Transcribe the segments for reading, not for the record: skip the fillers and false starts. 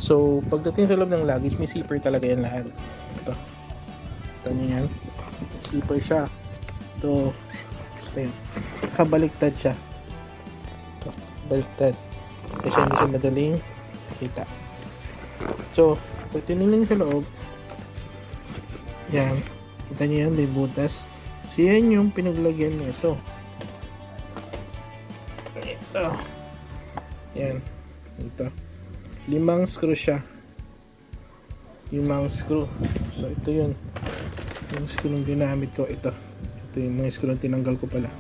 So, pagdating sa loob ng luggage, may zipper talaga yan lahat. Ito. Ito nyo yan. Zipper siya. Ito. So, yun. Kabaliktad siya. Ito. Baliktad. Kasi hindi siya madaling kita. So, pag tinignan sa loob, yan. Kita nyo yan, may butas. So, yan yung pinaglagyan nito. Ito. Yan. Ito. 5 screw siya. 5 screw. So, ito yun. Yung screw yung ginamit ko. Ito. Ito yung mga screw yung tinanggal ko pala.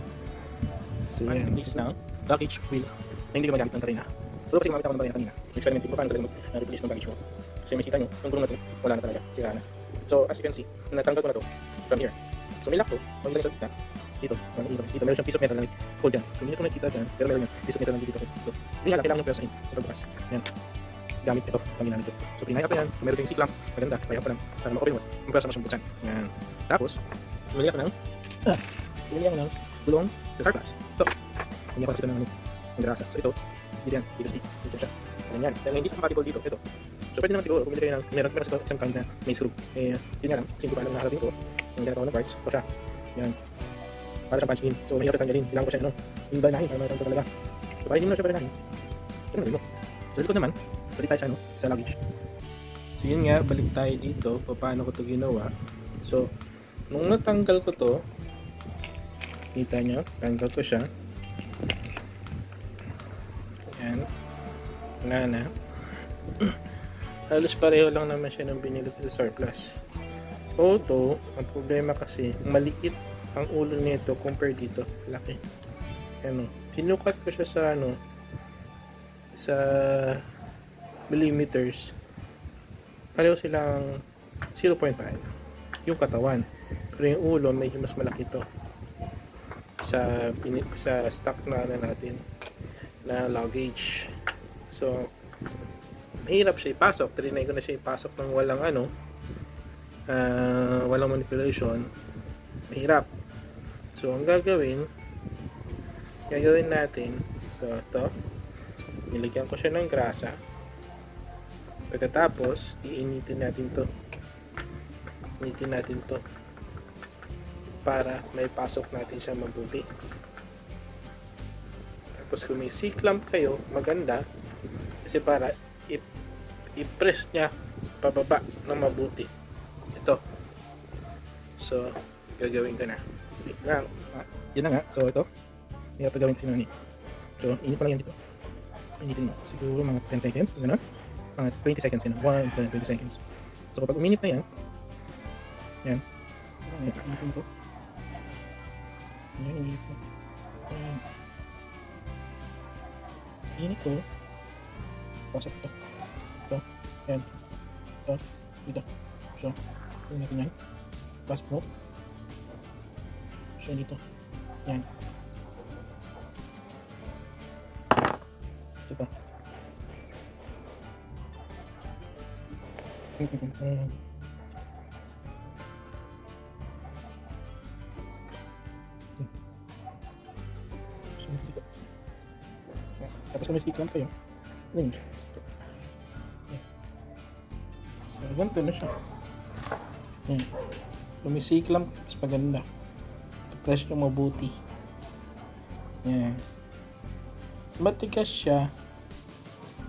So, yan. This na luggage wheel na hindi gumagamit ng karina. Pero kasi gumamit ako ng karina kanina. Experimenting ko paano talaga mag-replace ng baggage mo. Kasi makikita nyo, yung gulong na ito, wala na talaga. Sira na. So, as you can see, natanggal ko na ito from here. So, may lock to. Pag galing sa gitna, dito, dito, meron siyang piece of metal na hold yan. So, hindi ko nakikita dyan, pero meron yan. Piece of metal na dito. Ito. Hindi nga lang, kailangan yung pwersahin. Ito bukas. Yan. Gamit ito, pang ginamit ito. So, pinaya ko yan. Kung meron yung C-clamp, maganda. Kaya ko lang. Para ma-open mo. Yung pwersa mo siyang buksan. Yan. Tapos, bumili ako ng gulong sa Surplus. Ito. Hindi ako nakita ng grasa. So, ito. Dito yan. Dito siya. Ganyan. Dahil hindi siya compatible dito. Ito. So, pwede naman siguro, bumili kayo ng meron sa isang kind na may screw. Eh, yun nga lang. Kasi hindi ko alam na harapin ko. Yung ginagawa ng parts. Ito siya. Yan. Para siyang punch in. So, mahirap tanggalin. Kailangan ko siya, yung banahin. Para makita ko talaga. So, para hindi mo na siya banahin. Ito na mo. So, dito naman, balik tayo sa luggage. So, yun nga. Balik tayo dito. Paano ko ito ginawa. So, nung natanggal ko to, kita nyo, tanggal ko siya. Yan. Wala na. Halos pareho lang naman siya ng binili ko sa Surplus. Although, ang problema kasi, maliit ang ulo nito compare dito. Laki. Ano, sinukat ko siya sa sa millimeters. Pareho silang 0.5 yung katawan. Pero yung ulo, medyo mas malaki to sa stock na natin na luggage. So, mahirap siya ipasok. Trinay ko na siya ipasok ng walang walang manipulation. Mahirap. So, ang gagawin natin, so ito, nilagyan ko siya ng grasa. Pagkatapos, iinitin natin to para may pasok natin siya mabuti. Tapos kung may C-clamp kayo, maganda kasi para i-press niya pababa ng mabuti. Ito. So, gagawin ko na. Yan na nga. So, ito. Yung gagawin ko sinuni. So, init ko lang yan dito. Initin mo. Siguro mga 10 seconds. Gano'n. Mga 20 seconds yun. 20 seconds. So, kapag uminit na yan, yan. Initin ko. Yan, init ko. Yan. Init ko. Pasok ito. Ito. Yan. Ito. Dito. So, tingnan natin yan. Pasok mo. So, dito. Yan. Ito pa. Ayan. So, dito. Tapos kung may stick lang kayo, ganyan siya. So, ganito na siya. Yan. Kung may stick lang, mas maganda. Press nyo mabuti. Yan. Matigas siya.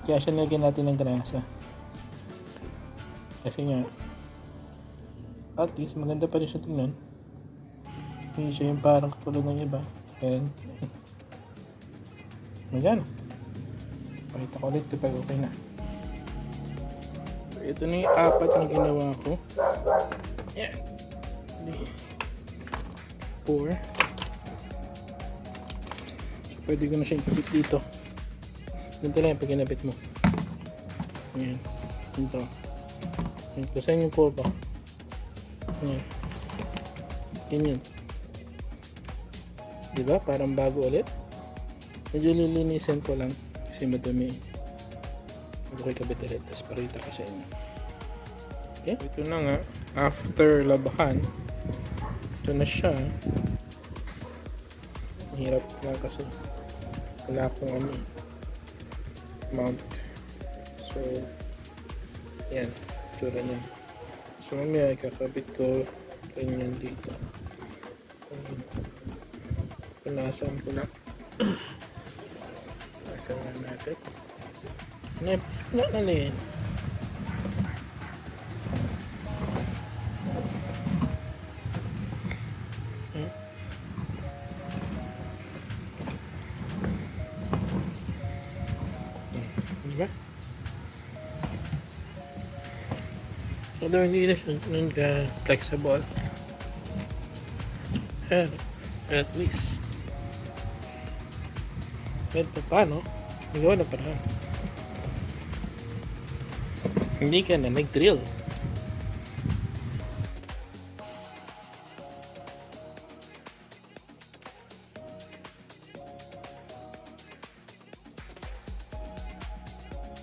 Kaya siya nilagyan natin ng grasa. Kasi nga, at least maganda pa rin siya tingnan. Hindi siya yung parang katulad ng iba. And, magana. Pakita ko ulit kapag okay na. So, ito na yung 4 na ginawa ko. Yan. 4. So, pwede ko na siya ikabit dito. Ganito lang yung pag inabit mo. Yan. Ito. Yan. Kung saan yung 4 pa. Yan. Ganyan. Diba? Parang bago ulit. Medyo lilinisin ko lang. Kasi madami. Bago ko ikabit ulit. Tapos parita ko sa inyo. Okay? Ito na nga. After labahan. Ito na siya. Mahirap lang kasi wala akong mount. So, Yan, tsura niya. So mamaya ikakabit ko rin yan dito. Punasan ko lang. Punasan lang natin. Na rin. Diba? Although hindi na siya flexible, at least kahit pa paano nagawa na paraan, hindi ka na nag-drill.